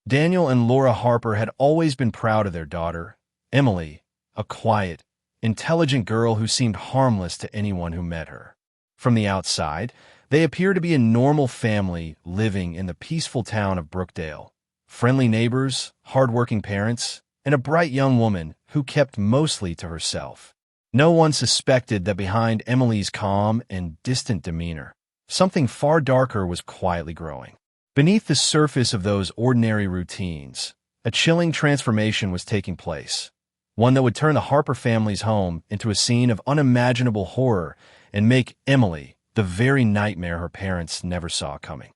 Daniel and Laura Harper had always been proud of their daughter, Emily, a quiet, intelligent girl who seemed harmless to anyone who met her. From the outside, they appeared to be a normal family living in the peaceful town of Brookdale. Friendly neighbors, hardworking parents, and a bright young woman who kept mostly to herself. No one suspected that behind Emily's calm and distant demeanor, something far darker was quietly growing. Beneath the surface of those ordinary routines, a chilling transformation was taking place, one that would turn the Harper family's home into a scene of unimaginable horror and make Emily the very nightmare her parents never saw coming.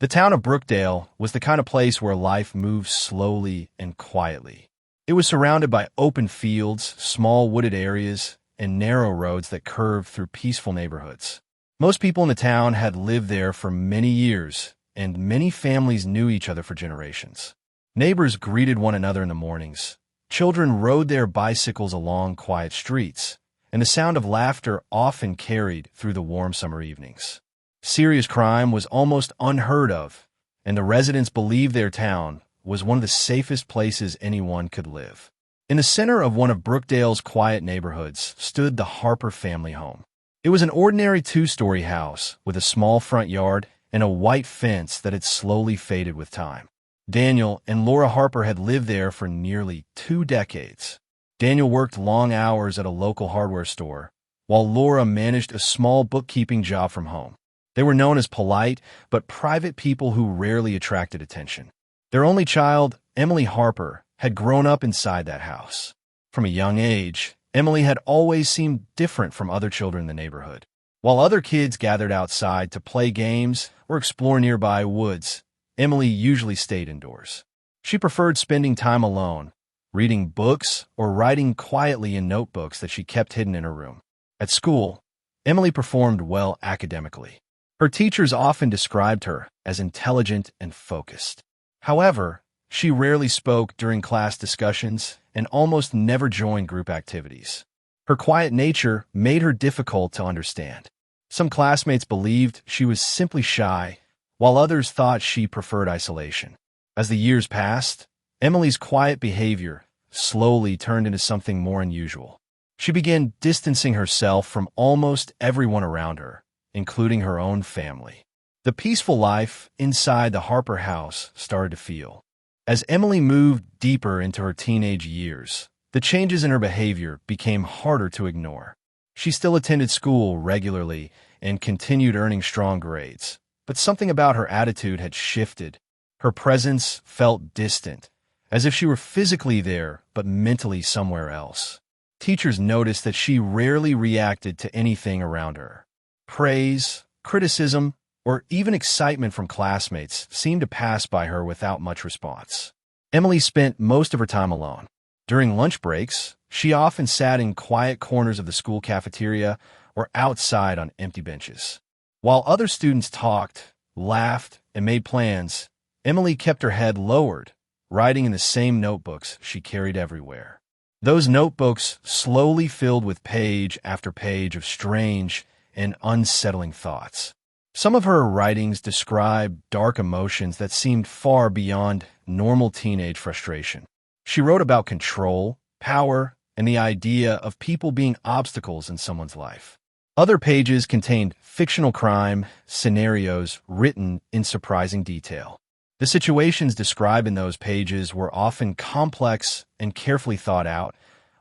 The town of Brookdale was the kind of place where life moved slowly and quietly. It was surrounded by open fields, small wooded areas, and narrow roads that curved through peaceful neighborhoods. Most people in the town had lived there for many years, and many families knew each other for generations. Neighbors greeted one another in the mornings. Children rode their bicycles along quiet streets, and the sound of laughter often carried through the warm summer evenings. Serious crime was almost unheard of, and the residents believed their town was one of the safest places anyone could live. In the center of one of Brookdale's quiet neighborhoods stood the Harper family home. It was an ordinary two-story house with a small front yard and a white fence that had slowly faded with time. Daniel and Laura Harper had lived there for nearly 2 decades. Daniel worked long hours at a local hardware store, while Laura managed a small bookkeeping job from home. They were known as polite but private people who rarely attracted attention. Their only child, Emily Harper, had grown up inside that house. From a young age, Emily had always seemed different from other children in the neighborhood. While other kids gathered outside to play games or explore nearby woods, Emily usually stayed indoors. She preferred spending time alone, reading books or writing quietly in notebooks that she kept hidden in her room. At school, Emily performed well academically. Her teachers often described her as intelligent and focused. However, she rarely spoke during class discussions and almost never joined group activities. Her quiet nature made her difficult to understand. Some classmates believed she was simply shy, while others thought she preferred isolation. As the years passed, Emily's quiet behavior slowly turned into something more unusual. She began distancing herself from almost everyone around her, including her own family. The peaceful life inside the Harper house started to feel. As Emily moved deeper into her teenage years, the changes in her behavior became harder to ignore. She still attended school regularly and continued earning strong grades, but something about her attitude had shifted. Her presence felt distant, as if she were physically there but mentally somewhere else. Teachers noticed that she rarely reacted to anything around her. Praise, criticism, or even excitement from classmates seemed to pass by her without much response. Emily spent most of her time alone. During lunch breaks, she often sat in quiet corners of the school cafeteria or outside on empty benches. While other students talked, laughed, and made plans, Emily kept her head lowered, writing in the same notebooks she carried everywhere. Those notebooks slowly filled with page after page of strange and unsettling thoughts. Some of her writings described dark emotions that seemed far beyond normal teenage frustration. She wrote about control, power, and the idea of people being obstacles in someone's life. Other pages contained fictional crime scenarios written in surprising detail. The situations described in those pages were often complex and carefully thought out,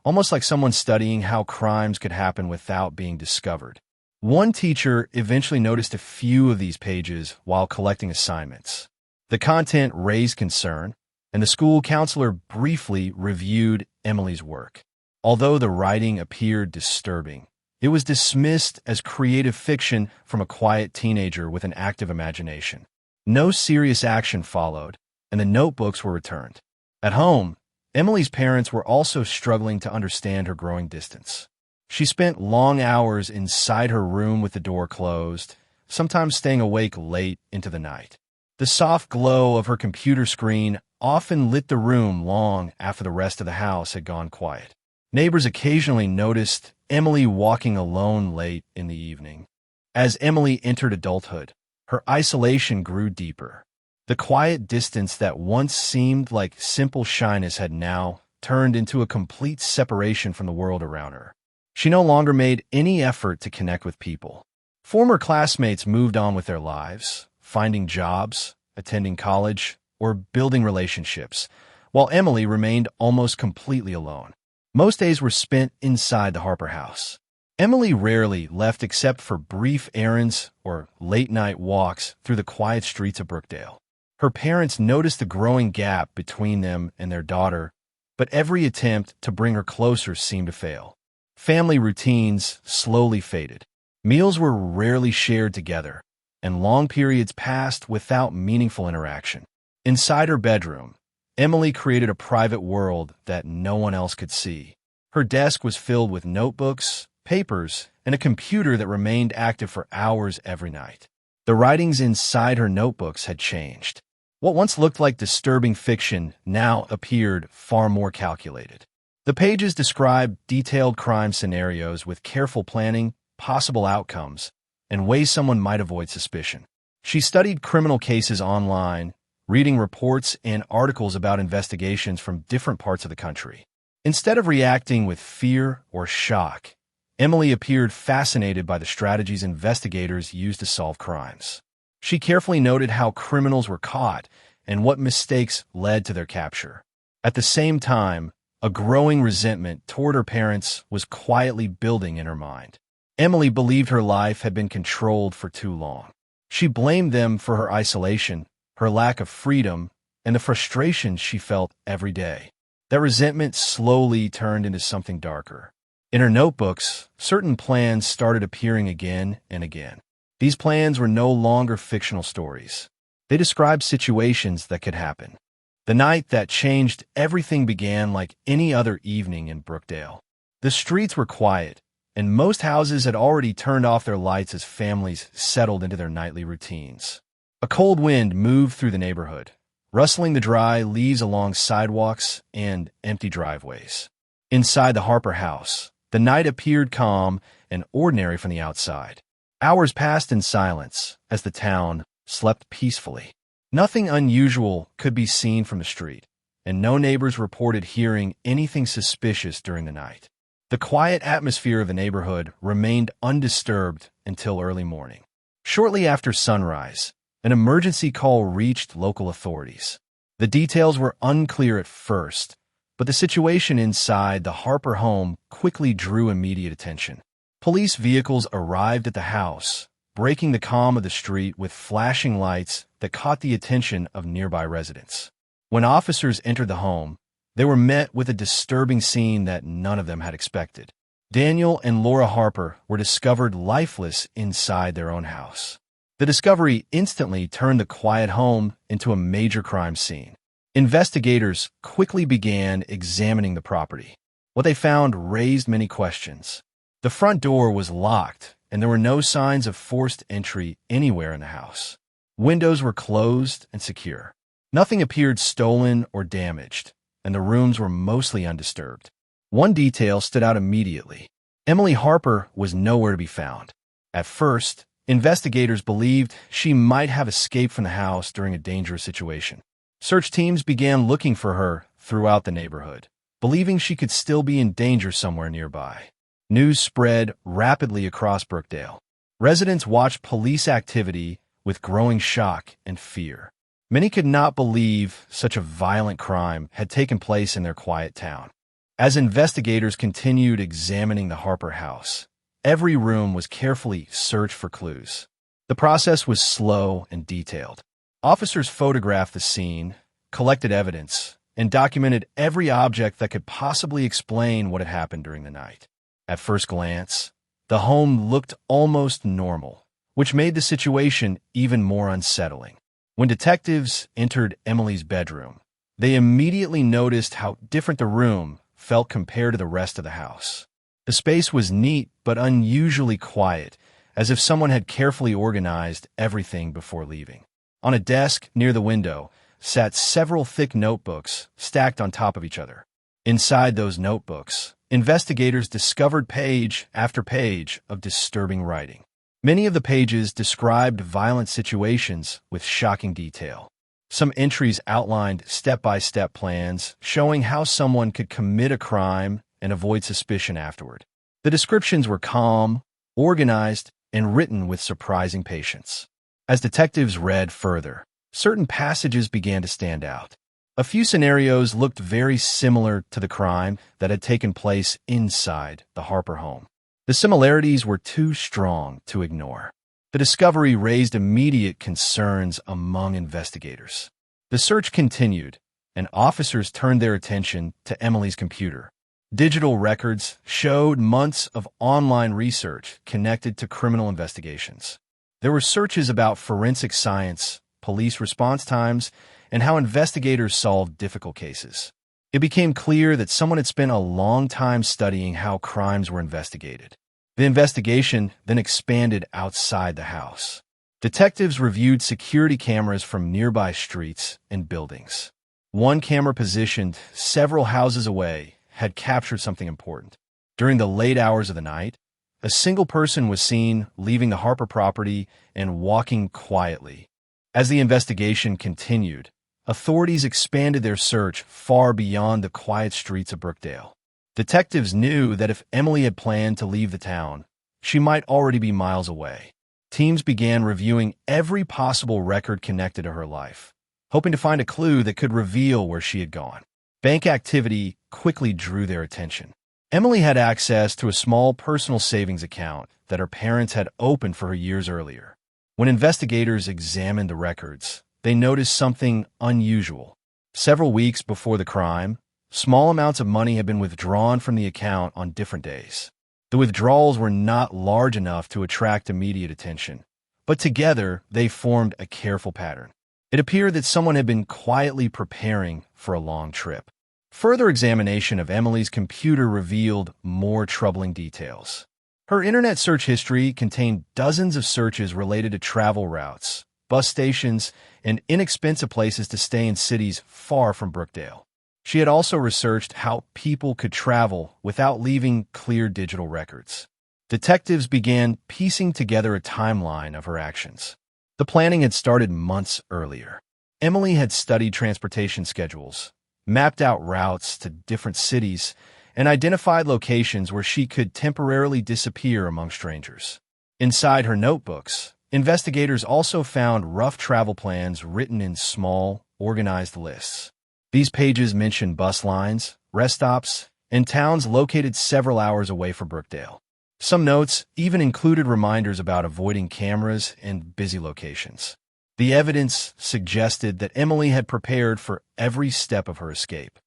almost like someone studying how crimes could happen without being discovered. One teacher eventually noticed a few of these pages while collecting assignments. The content raised concern, and the school counselor briefly reviewed Emily's work. Although the writing appeared disturbing, it was dismissed as creative fiction from a quiet teenager with an active imagination. No serious action followed, and the notebooks were returned. At home, Emily's parents were also struggling to understand her growing distance. She spent long hours inside her room with the door closed, sometimes staying awake late into the night. The soft glow of her computer screen often lit the room long after the rest of the house had gone quiet. Neighbors occasionally noticed Emily walking alone late in the evening. As Emily entered adulthood, her isolation grew deeper. The quiet distance that once seemed like simple shyness had now turned into a complete separation from the world around her. She no longer made any effort to connect with people. Former classmates moved on with their lives, finding jobs, attending college, or building relationships, while Emily remained almost completely alone. Most days were spent inside the Harper house. Emily rarely left except for brief errands or late-night walks through the quiet streets of Brookdale. Her parents noticed the growing gap between them and their daughter, but every attempt to bring her closer seemed to fail. Family routines slowly faded. Meals were rarely shared together, and long periods passed without meaningful interaction. Inside her bedroom, Emily created a private world that no one else could see. Her desk was filled with notebooks, papers, and a computer that remained active for hours every night. The writings inside her notebooks had changed. What once looked like disturbing fiction now appeared far more calculated. The pages described detailed crime scenarios with careful planning, possible outcomes, and ways someone might avoid suspicion. She studied criminal cases online, reading reports and articles about investigations from different parts of the country. Instead of reacting with fear or shock, Emily appeared fascinated by the strategies investigators used to solve crimes. She carefully noted how criminals were caught and what mistakes led to their capture. At the same time, a growing resentment toward her parents was quietly building in her mind. Emily believed her life had been controlled for too long. She blamed them for her isolation, her lack of freedom, and the frustration she felt every day. That resentment slowly turned into something darker. In her notebooks, certain plans started appearing again and again. These plans were no longer fictional stories. They described situations that could happen. The night that changed everything began like any other evening in Brookdale. The streets were quiet, and most houses had already turned off their lights as families settled into their nightly routines. A cold wind moved through the neighborhood, rustling the dry leaves along sidewalks and empty driveways. Inside the Harper house, the night appeared calm and ordinary from the outside. Hours passed in silence as the town slept peacefully. Nothing unusual could be seen from the street, and no neighbors reported hearing anything suspicious during the night. The quiet atmosphere of the neighborhood remained undisturbed until early morning. Shortly after sunrise, an emergency call reached local authorities. The details were unclear at first, but the situation inside the Harper home quickly drew immediate attention. Police vehicles arrived at the house, breaking the calm of the street with flashing lights that caught the attention of nearby residents. When officers entered the home, they were met with a disturbing scene that none of them had expected. Daniel and Laura Harper were discovered lifeless inside their own house. The discovery instantly turned the quiet home into a major crime scene. Investigators quickly began examining the property. What they found raised many questions. The front door was locked, and there were no signs of forced entry anywhere in the house. Windows were closed and secure. Nothing appeared stolen or damaged, and the rooms were mostly undisturbed. One detail stood out immediately. Emily Harper was nowhere to be found. At first, investigators believed she might have escaped from the house during a dangerous situation. Search teams began looking for her throughout the neighborhood, believing she could still be in danger somewhere nearby. News spread rapidly across Brookdale. Residents watched police activity with growing shock and fear. Many could not believe such a violent crime had taken place in their quiet town. As investigators continued examining the Harper house, every room was carefully searched for clues. The process was slow and detailed. Officers photographed the scene, collected evidence, and documented every object that could possibly explain what had happened during the night. At first glance, the home looked almost normal, which made the situation even more unsettling. When detectives entered Emily's bedroom, they immediately noticed how different the room felt compared to the rest of the house. The space was neat but unusually quiet, as if someone had carefully organized everything before leaving. On a desk near the window sat several thick notebooks stacked on top of each other. Inside those notebooks, investigators discovered page after page of disturbing writing. Many of the pages described violent situations with shocking detail. Some entries outlined step-by-step plans showing how someone could commit a crime and avoid suspicion afterward. The descriptions were calm, organized, and written with surprising patience. As detectives read further, certain passages began to stand out. A few scenarios looked very similar to the crime that had taken place inside the Harper home. The similarities were too strong to ignore. The discovery raised immediate concerns among investigators. The search continued, and officers turned their attention to Emily's computer. Digital records showed months of online research connected to criminal investigations. There were searches about forensic science, police response times, and how investigators solved difficult cases. It became clear that someone had spent a long time studying how crimes were investigated. The investigation then expanded outside the house. Detectives reviewed security cameras from nearby streets and buildings. One camera positioned several houses away had captured something important. During the late hours of the night, a single person was seen leaving the Harper property and walking quietly. As the investigation continued, authorities expanded their search far beyond the quiet streets of Brookdale. Detectives knew that if Emily had planned to leave the town, she might already be miles away. Teams began reviewing every possible record connected to her life, hoping to find a clue that could reveal where she had gone. Bank activity quickly drew their attention. Emily had access to a small personal savings account that her parents had opened for her years earlier. When investigators examined the records, they noticed something unusual. Several weeks before the crime, small amounts of money had been withdrawn from the account on different days. The withdrawals were not large enough to attract immediate attention, but together they formed a careful pattern. It appeared that someone had been quietly preparing for a long trip. Further examination of Emily's computer revealed more troubling details. Her internet search history contained dozens of searches related to travel routes, bus stations, and inexpensive places to stay in cities far from Brookdale. She had also researched how people could travel without leaving clear digital records. Detectives began piecing together a timeline of her actions. The planning had started months earlier. Emily had studied transportation schedules, mapped out routes to different cities, and identified locations where she could temporarily disappear among strangers. Inside her notebooks, investigators also found rough travel plans written in small, organized lists. These pages mentioned bus lines, rest stops, and towns located several hours away from Brookdale. Some notes even included reminders about avoiding cameras and busy locations. The evidence suggested that Emily had prepared for every step of her escape.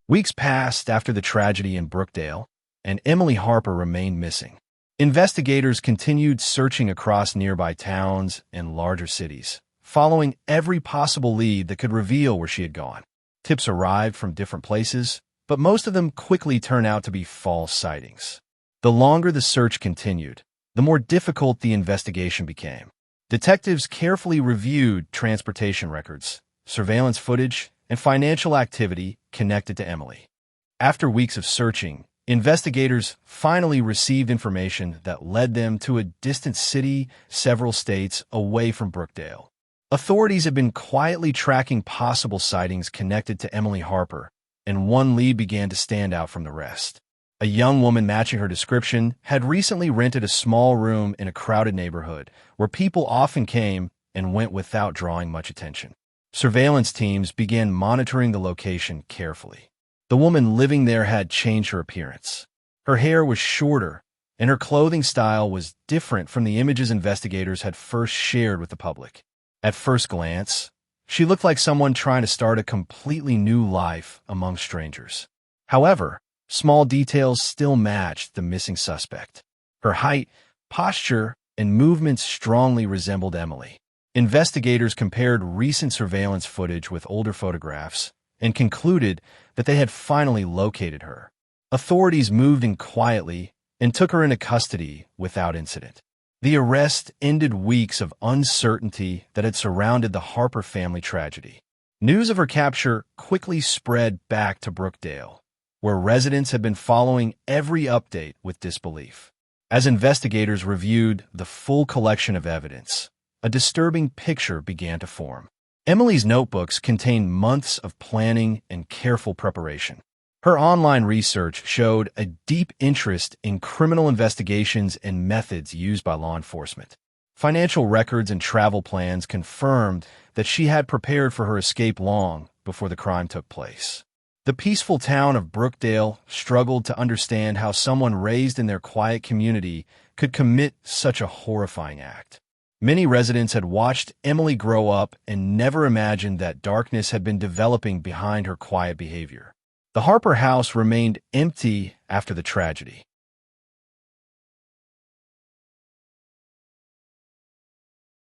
Weeks passed after the tragedy in Brookdale, and Emily Harper remained missing. Investigators continued searching across nearby towns and larger cities, following every possible lead that could reveal where she had gone. Tips arrived from different places, but most of them quickly turned out to be false sightings. The longer the search continued, the more difficult the investigation became. Detectives carefully reviewed transportation records, surveillance footage, and financial activity connected to Emily. After weeks of searching, investigators finally received information that led them to a distant city several states away from Brookdale. Authorities had been quietly tracking possible sightings connected to Emily Harper, and one lead began to stand out from the rest. A young woman matching her description had recently rented a small room in a crowded neighborhood where people often came and went without drawing much attention. Surveillance teams began monitoring the location carefully. The woman living there had changed her appearance. Her hair was shorter, and her clothing style was different from the images investigators had first shared with the public. At first glance, she looked like someone trying to start a completely new life among strangers. However, small details still matched the missing suspect. Her height, posture, and movements strongly resembled Emily. Investigators compared recent surveillance footage with older photographs and concluded that they had finally located her. Authorities moved in quietly and took her into custody without incident. The arrest ended weeks of uncertainty that had surrounded the Harper family tragedy. News of her capture quickly spread back to Brookdale, where residents had been following every update with disbelief. As investigators reviewed the full collection of evidence, a disturbing picture began to form. Emily's notebooks contain months of planning and careful preparation. Her online research showed a deep interest in criminal investigations and methods used by law enforcement. Financial records and travel plans confirmed that she had prepared for her escape long before the crime took place. The peaceful town of Brookdale struggled to understand how someone raised in their quiet community could commit such a horrifying act. Many residents had watched Emily grow up and never imagined that darkness had been developing behind her quiet behavior. The Harper house remained empty after the tragedy.